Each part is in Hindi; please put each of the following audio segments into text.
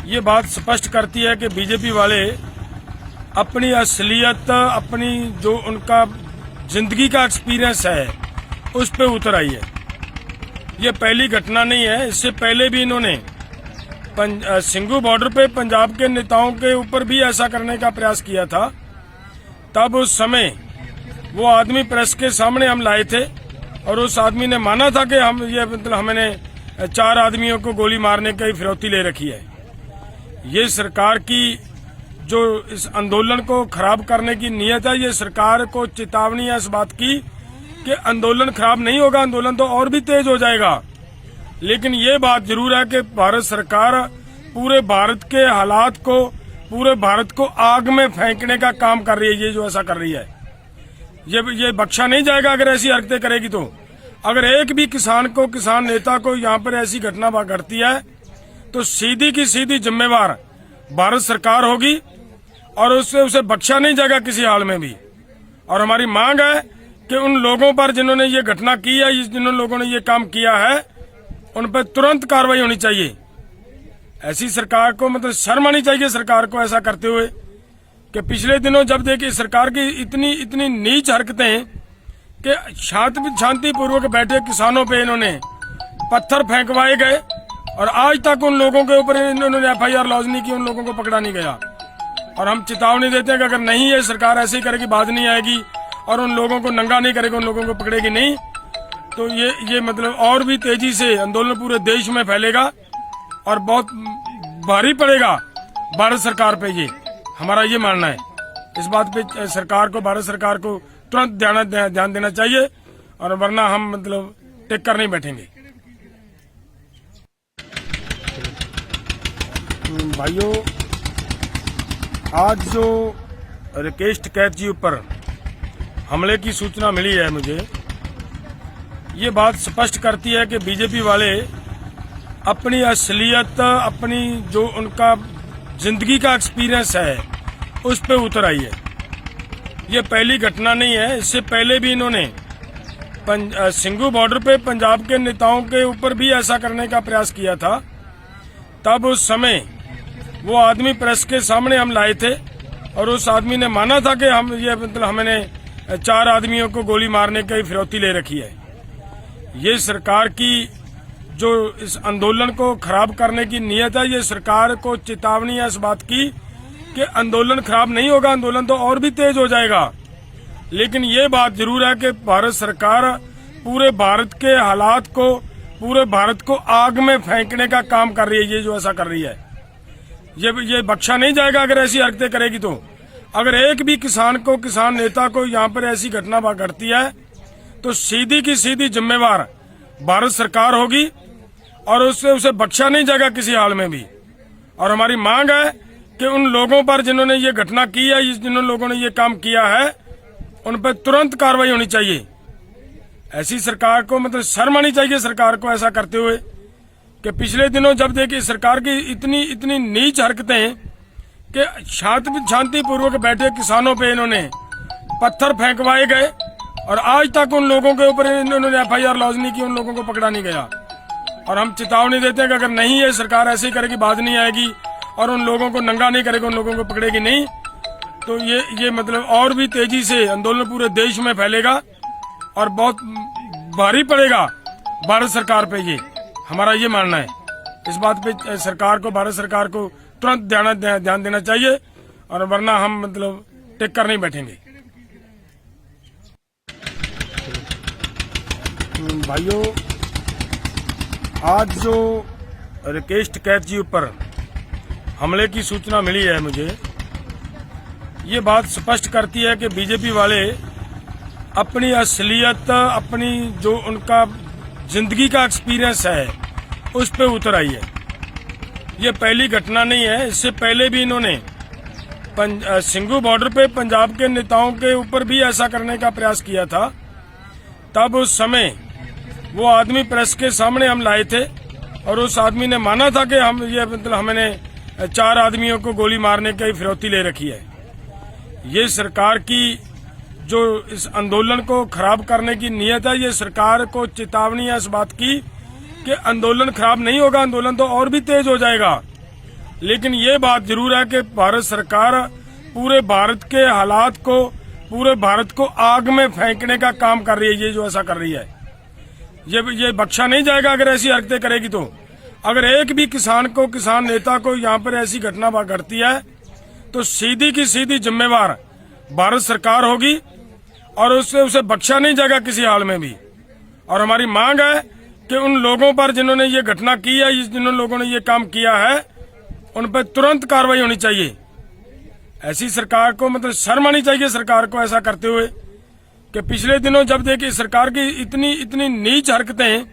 ये बात स्पष्ट करती है कि बीजेपी वाले अपनी असलियत, अपनी जो उनका जिंदगी का एक्सपीरियंस है उस पे उतर आई है। ये पहली घटना नहीं है, इससे पहले भी इन्होंने सिंघू बॉर्डर पे पंजाब के नेताओं के ऊपर भी ऐसा करने का प्रयास किया था। तब उस समय वो आदमी प्रेस के सामने हम लाए थे और उस आदमी ने माना था कि हमने 4 आदमियों को गोली मारने की फिरौती ले रखी है। ये सरकार की जो इस आंदोलन को खराब करने की नीयत है, ये सरकार को चेतावनी है इस बात की कि आंदोलन खराब नहीं होगा, आंदोलन तो और भी तेज हो जाएगा। लेकिन ये बात जरूर है कि भारत सरकार पूरे भारत के हालात को, पूरे भारत को आग में फेंकने का काम कर रही है। ये जो ऐसा कर रही है, ये बख्शा नहीं जाएगा अगर ऐसी हरकतें करेगी तो। अगर एक भी किसान को, किसान नेता को यहाँ पर ऐसी घटना घटती है तो सीधी की सीधी जिम्मेवार भारत सरकार होगी और उसे बख्शा नहीं जाएगा किसी हाल में भी। और हमारी मांग है कि उन लोगों पर जिन्होंने ये घटना की है, जिन लोगों ने ये काम किया है, उन पर तुरंत कार्रवाई होनी चाहिए। ऐसी सरकार को शर्म आनी चाहिए सरकार को ऐसा करते हुए कि पिछले दिनों जब देखिए सरकार की इतनी नीच हरकतें कि शांतिपूर्वक बैठे किसानों पे इन्होंने पत्थर फेंकवाए गए और आज तक उन लोगों के ऊपर इन्होंने FIR लॉन्च नहीं की, उन लोगों को पकड़ा नहीं गया। और हम चेतावनी देते हैं कि अगर नहीं ये सरकार ऐसे ही करेगी, बाज नहीं आएगी और उन लोगों को नंगा नहीं करेगी, उन लोगों को पकड़ेगी नहीं, तो ये और भी तेजी से आंदोलन पूरे देश में फैलेगा और बहुत भारी पड़ेगा भारत सरकार पे। ये हमारा ये मानना है। इस बात पे सरकार को, भारत सरकार को तुरंत ध्यान देना चाहिए और वरना हम टिक कर नहीं बैठेंगे। भाइयों, आज जो राकेश टिकैत जी ऊपर हमले की सूचना मिली है मुझे, ये बात स्पष्ट करती है कि बीजेपी वाले अपनी असलियत, अपनी जो उनका जिंदगी का एक्सपीरियंस है उस पे उतर आई है। ये पहली घटना नहीं है, इससे पहले भी इन्होंने सिंघू बॉर्डर पे पंजाब के नेताओं के ऊपर भी ऐसा करने का प्रयास किया था। तब उस समय वो आदमी प्रेस के सामने हम लाए थे और उस आदमी ने माना था कि हमने 4 आदमियों को गोली मारने की फिरौती ले रखी है। ये सरकार की जो इस आंदोलन को खराब करने की नीयत है, ये सरकार को चेतावनी है इस बात की कि आंदोलन खराब नहीं होगा, आंदोलन तो और भी तेज हो जाएगा। लेकिन ये बात जरूर है कि भारत सरकार पूरे भारत के हालात को, पूरे भारत को आग में फेंकने का काम कर रही है। ये जो ऐसा कर रही है, ये बख्शा नहीं जाएगा अगर ऐसी हरकतें करेगी तो। अगर एक भी किसान को, किसान नेता को यहाँ पर ऐसी घटना घटती है तो सीधी की सीधी जिम्मेवार भारत सरकार होगी और उसे बख्शा नहीं जाएगा किसी हाल में भी। और हमारी मांग है कि उन लोगों पर जिन्होंने ये घटना की है, जिन लोगों ने ये काम किया है, उन पर तुरंत कार्रवाई होनी चाहिए। ऐसी सरकार को शर्म आनी चाहिए सरकार को ऐसा करते हुए कि पिछले दिनों जब देखिए सरकार की इतनी नीच हरकतें कि शांतिपूर्वक बैठे किसानों पे इन्होंने पत्थर फेंकवाए गए और आज तक उन लोगों के ऊपर इन्होंने FIR लॉन्च नहीं की, उन लोगों को पकड़ा नहीं गया। और हम चेतावनी देते हैं कि अगर नहीं ये सरकार ऐसे ही करेगी, बाज नहीं आएगी और उन लोगों को नंगा नहीं करेगी, उन लोगों को पकड़ेगी नहीं, तो ये और भी तेजी से आंदोलन पूरे देश में फैलेगा और बहुत भारी पड़ेगा भारत सरकार पे। ये हमारा ये मानना है। इस बात पे सरकार को, भारत सरकार को तुरंत ध्यान देना चाहिए और वरना हम टिक कर नहीं बैठेंगे। भाइयों, आज जो राकेश टिकैत जी ऊपर हमले की सूचना मिली है मुझे, ये बात स्पष्ट करती है कि बीजेपी वाले अपनी असलियत, अपनी जो उनका जिंदगी का एक्सपीरियंस है उस पे उतर आई है। ये पहली घटना नहीं है, इससे पहले भी इन्होंने सिंघू बॉर्डर पे पंजाब के नेताओं के ऊपर भी ऐसा करने का प्रयास किया था। तब उस समय वो आदमी प्रेस के सामने हम लाए थे और उस आदमी ने माना था कि हमने 4 आदमियों को गोली मारने की फिरौती ले रखी है। ये सरकार की जो इस आंदोलन को खराब करने की नीयत है, ये सरकार को चेतावनी है इस बात की कि आंदोलन खराब नहीं होगा, आंदोलन तो और भी तेज हो जाएगा। लेकिन ये बात जरूर है कि भारत सरकार पूरे भारत के हालात को, पूरे भारत को आग में फेंकने का काम कर रही है। ये जो ऐसा कर रही है, ये बख्शा नहीं जाएगा अगर ऐसी हरकतें करेगी तो। अगर एक भी किसान को, किसान नेता को यहाँ पर ऐसी घटना घटती है तो सीधी की सीधी जिम्मेवार भारत सरकार होगी और उसे बख्शा नहीं जाएगा किसी हाल में भी। और हमारी मांग है कि उन लोगों पर जिन्होंने ये घटना की है, जिन लोगों ने ये काम किया है, उन पर तुरंत कार्रवाई होनी चाहिए। ऐसी सरकार को मतलब शर्म आनी चाहिए सरकार को ऐसा करते हुए कि पिछले दिनों जब देखिए सरकार की इतनी नीच हरकतें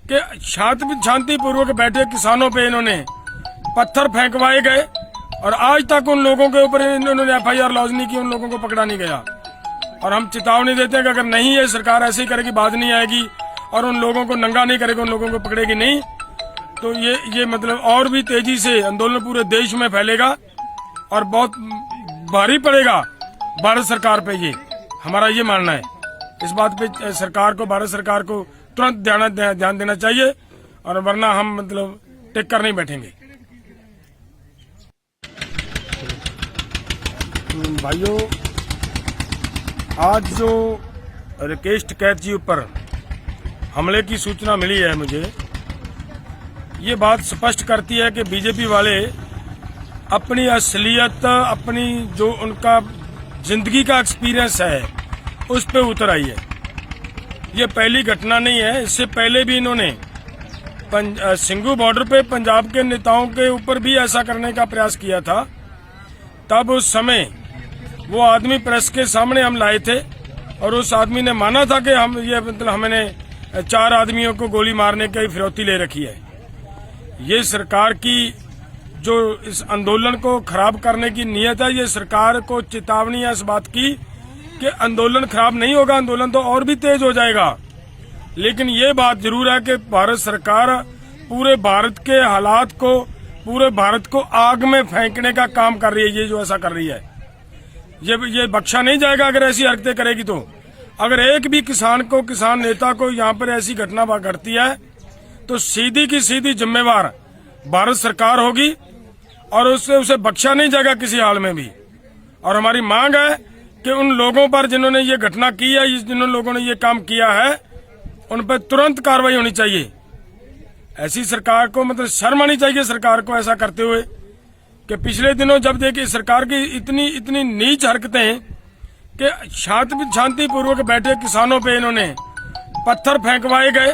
कि शांतिपूर्वक बैठे किसानों पे इन्होंने पत्थर फेंकवाए गए और आज तक उन लोगों के ऊपर इन्होंने FIR लॉन्च नहीं की, उन लोगों को पकड़ा नहीं गया। और हम चेतावनी देते हैं कि अगर नहीं ये सरकार ऐसे ही करेगी, बाज नहीं आएगी और उन लोगों को नंगा नहीं करेगी, उन लोगों को पकड़ेगी नहीं, तो ये मतलब और भी तेजी से आंदोलन पूरे देश में फैलेगा और बहुत भारी पड़ेगा भारत सरकार पे। ये हमारा ये मानना है। इस बात पे सरकार को, भारत सरकार को तुरंत ध्यान देना चाहिए और वरना हम मतलब टिक कर नहीं बैठेंगे। भाइयों, आज जो राकेश टिकैत जी ऊपर हमले की सूचना मिली है मुझे, ये बात स्पष्ट करती है कि बीजेपी वाले अपनी असलियत, अपनी जो उनका जिंदगी का एक्सपीरियंस है उस पे उतर आई है। ये पहली घटना नहीं है, इससे पहले भी इन्होंने सिंघू बॉर्डर पे पंजाब के नेताओं के ऊपर भी ऐसा करने का प्रयास किया था। तब उस समय वो आदमी प्रेस के सामने हम लाए थे और उस आदमी ने माना था कि हम ये मतलब हमने 4 आदमियों को गोली मारने की फिरौती ले रखी है। ये सरकार की जो इस आंदोलन को खराब करने की नीयत है, ये सरकार को चेतावनी है इस बात की कि आंदोलन खराब नहीं होगा, आंदोलन तो और भी तेज हो जाएगा। लेकिन ये बात जरूर है कि भारत सरकार पूरे भारत के हालात को, पूरे भारत को आग में फेंकने का काम कर रही है। ये जो ऐसा कर रही है, ये बख्शा नहीं जाएगा अगर ऐसी हरकतें करेगी तो। अगर एक भी किसान को, किसान नेता को यहाँ पर ऐसी घटना घटती है तो सीधी की सीधी जिम्मेवार भारत सरकार होगी और उसे बख्शा नहीं जाएगा किसी हाल में भी। और हमारी मांग है कि उन लोगों पर जिन्होंने ये घटना की है, जिन लोगों ने ये काम किया है, उन पर तुरंत कार्रवाई होनी चाहिए। ऐसी सरकार को मतलब शर्म आनी चाहिए सरकार को ऐसा करते हुए कि पिछले दिनों जब देखिए सरकार की इतनी नीच हरकतें कि शांतिपूर्वक बैठे किसानों पे इन्होंने पत्थर फेंकवाए गए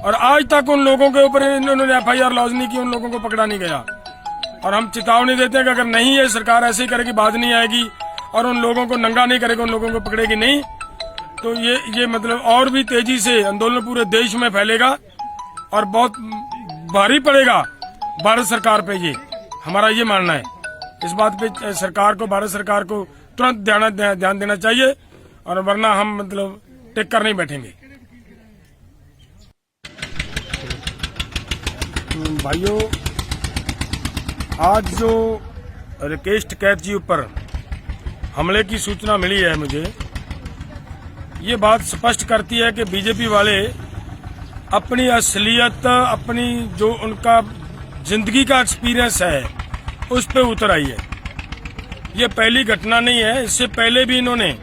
और आज तक उन लोगों के ऊपर इन्होंने FIR लॉन्च नहीं की, उन लोगों को पकड़ा नहीं गया। और हम चेतावनी देते हैं कि अगर नहीं ये सरकार ऐसे ही करेगी, बाज नहीं आएगी और उन लोगों को नंगा नहीं करेगी, उन लोगों को पकड़ेगी नहीं, तो ये मतलब और भी तेजी से आंदोलन पूरे देश में फैलेगा और बहुत भारी पड़ेगा भारत सरकार पे। ये हमारा ये मानना है। इस बात पे सरकार को, भारत सरकार को तुरंत ध्यान देना चाहिए और वरना हम मतलब टिक कर नहीं बैठेंगे। भाइयों, आज जो राकेश टिकैत जी ऊपर हमले की सूचना मिली है मुझे, ये बात स्पष्ट करती है कि बीजेपी वाले अपनी असलियत, अपनी जो उनका जिंदगी का एक्सपीरियंस है उस पे उतर आई है। ये पहली घटना नहीं है, इससे पहले भी इन्होंने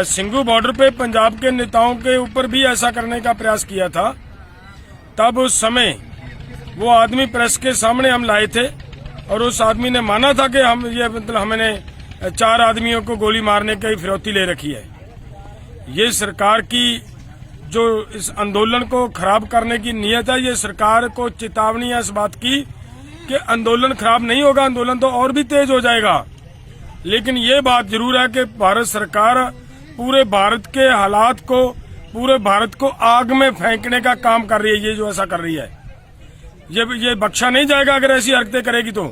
सिंघू बॉर्डर पे पंजाब के नेताओं के ऊपर भी ऐसा करने का प्रयास किया था। तब उस समय वो आदमी प्रेस के सामने हम लाए थे और उस आदमी ने माना था कि हम ये मतलब हमने 4 आदमियों को गोली मारने की फिरौती ले रखी है। ये सरकार की जो इस आंदोलन को खराब करने की नीयत है, ये सरकार को चेतावनी है इस बात की कि आंदोलन खराब नहीं होगा, आंदोलन तो और भी तेज हो जाएगा। लेकिन ये बात जरूर है कि भारत सरकार पूरे भारत के हालात को, पूरे भारत को आग में फेंकने का काम कर रही है। ये जो ऐसा कर रही है, ये बख्शा नहीं जाएगा अगर ऐसी हरकतें करेगी तो।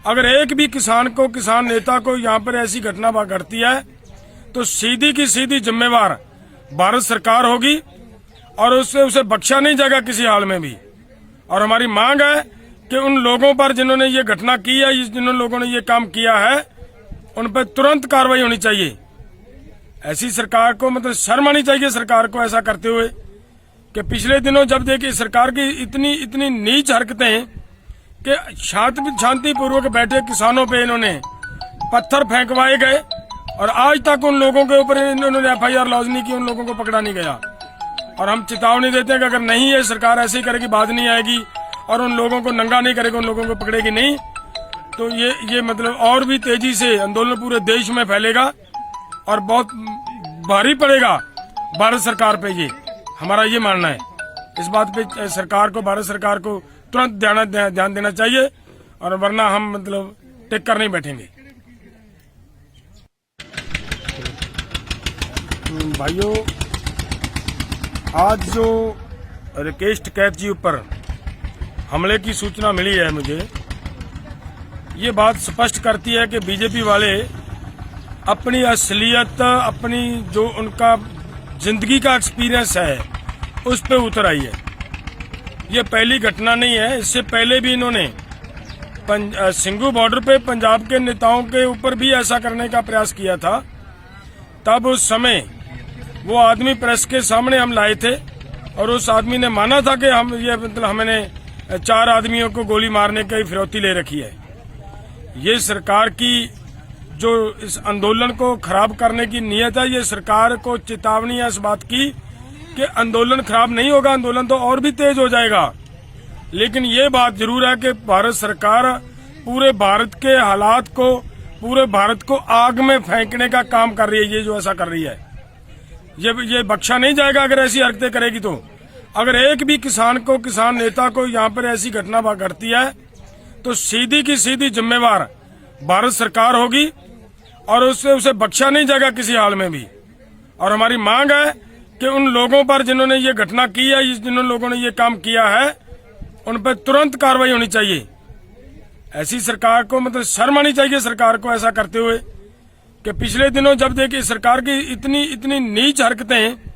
अगर एक भी किसान को, किसान नेता को यहाँ पर ऐसी घटना घटती है तो सीधी की सीधी जिम्मेवार भारत सरकार होगी और उसे बख्शा नहीं जाएगा किसी हाल में भी। और हमारी मांग है कि उन लोगों पर जिन्होंने ये घटना की है, जिन लोगों ने ये काम किया है, उन पर तुरंत कार्रवाई होनी चाहिए। ऐसी सरकार को मतलब शर्म आनी चाहिए सरकार को ऐसा करते हुए कि पिछले दिनों जब देखिए सरकार की इतनी नीच हरकतें कि शांतिपूर्वक बैठे किसानों पे इन्होंने पत्थर फेंकवाए गए और आज तक उन लोगों के ऊपर इन्होंने FIR लॉन्च नहीं की, उन लोगों को पकड़ा नहीं गया। और हम चेतावनी देते हैं कि अगर नहीं ये सरकार ऐसे ही करेगी, बाज नहीं आएगी और उन लोगों को नंगा नहीं करेगी, उन लोगों को पकड़ेगी नहीं, तो ये मतलब और भी तेजी से आंदोलन पूरे देश में फैलेगा और बहुत भारी पड़ेगा भारत सरकार पे। ये हमारा ये मानना है। इस बात पे सरकार को, भारत सरकार को तुरंत ध्यान देना चाहिए और वरना हम मतलब टिक कर नहीं बैठेंगे। भाइयों, आज जो राकेश टिकैत जी ऊपर हमले की सूचना मिली है मुझे, ये बात स्पष्ट करती है कि बीजेपी वाले अपनी असलियत, अपनी जो उनका जिंदगी का एक्सपीरियंस है उस पे उतर आई है। ये पहली घटना नहीं है, इससे पहले भी इन्होंने सिंघू बॉर्डर पे पंजाब के नेताओं के ऊपर भी ऐसा करने का प्रयास किया था। तब उस समय वो आदमी प्रेस के सामने हम लाए थे और उस आदमी ने माना था कि हम ये मतलब हमने 4 आदमियों को गोली मारने की फिरौती ले रखी है। ये सरकार की जो इस आंदोलन को खराब करने की नीयत है, ये सरकार को चेतावनी है इस बात की कि आंदोलन खराब नहीं होगा, आंदोलन तो और भी तेज हो जाएगा। लेकिन ये बात जरूर है कि भारत सरकार पूरे भारत के हालात को, पूरे भारत को आग में फेंकने का काम कर रही है। ये जो ऐसा कर रही है, ये बख्शा नहीं जाएगा अगर ऐसी हरकतें करेगी तो। अगर एक भी किसान को, किसान नेता को यहाँ पर ऐसी घटना घटती है तो सीधी की सीधी जिम्मेवार भारत सरकार होगी और उसे बख्शा नहीं जाएगा किसी हाल में भी। और हमारी मांग है कि उन लोगों पर जिन्होंने ये घटना की है, जिन लोगों ने ये काम किया है, उन पर तुरंत कार्रवाई होनी चाहिए। ऐसी सरकार को मतलब शर्म आनी चाहिए सरकार को ऐसा करते हुए कि पिछले दिनों जब देखिए सरकार की इतनी नीच हरकतें